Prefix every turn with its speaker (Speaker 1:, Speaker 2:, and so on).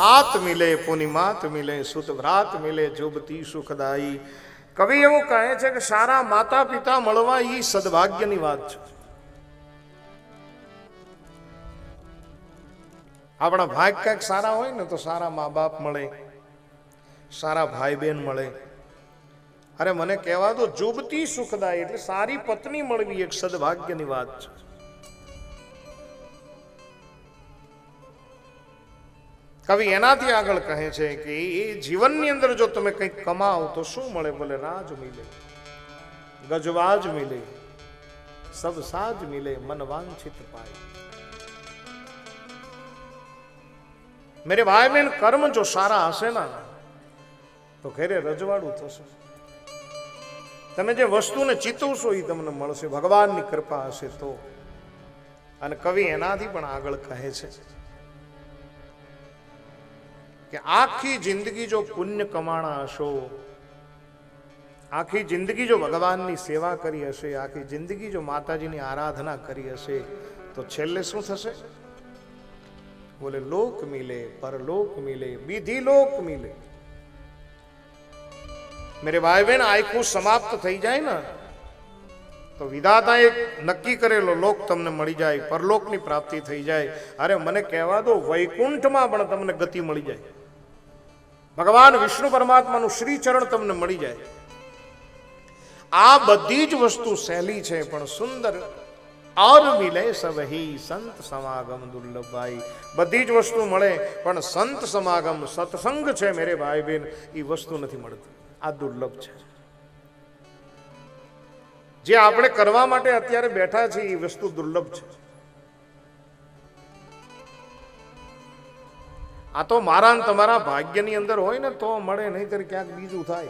Speaker 1: तात मिले पुनिमात मिले सुत भ्रात मिले जुबती सुखदाई। કવિ એવું કહે છે કે સારા માતા પિતા મળવા એ સદભાગ્યની વાત છે. આપણા ભાગ કંઈક સારા હોય ને તો સારા મા બાપ મળે, સારા ભાઈ બહેન મળે. અરે મને કહેવા દો, જુબતી સુખદાય એટલે સારી પત્ની મળવી એક સદભાગ્યની વાત છે. કવિ એનાથી આગળ કહે છે કે એ જીવનની અંદર જો તમે કંઈક કમાઓ તો શું મળે? બોલે રાજ મિલે, ગજવાજ મિલે, સબ સાજ મિલે, મન વાંછિત પાય. મેરે ભાઈ બહેન, કર્મ જો સારા હશે ને તો ઘરે રજવાડું થશે. તમે જે વસ્તુને ચિતવશો એ તમને મળશે, ભગવાનની કૃપા હશે તો. અને કવિ એનાથી પણ આગળ કહે છે કે આખી જિંદગી જો પુણ્ય કમાણા હશો, આખી જિંદગી જો ભગવાનની સેવા કરી હશે, આખી જિંદગી જો માતાજીની આરાધના કરી હશે તો છેલ્લે શું થશે? બોલે લોક મિલે, પરલોક મિલે, વિધિ લોક મિલે. મેરે ભાઈ બહેન, આખું સમાપ્ત થઈ જાય ને તો વિધાતા એક નક્કી કરેલો લોક તમને મળી જાય, પરલોકની પ્રાપ્તિ થઈ જાય. અરે મને કહેવા દો, વૈકુંઠમાં પણ તમને ગતિ મળી જાય, ભગવાન વિષ્ણુ પરમાત્માનું શ્રી ચરણ તમને મળી જાય. આ બધી જ વસ્તુ સહેલી છે પણ સુંદર. और मिले सबही संत समागम दुर्लभाई. બધી જ વસ્તુ મળે પણ સંત સમાગમ, સત્સંગ છે મેરે ભાઈ બહેન, એ વસ્તુ નથી મળતી. આ દુર્લભ છે. જે આપણે કરવા માટે અત્યારે બેઠા છીએ એ વસ્તુ દુર્લભ છે. આ તો મારા ને તમારા ભાગ્યની અંદર હોય ને તો મળે, નહીતર ક્યાંક બીજું થાય.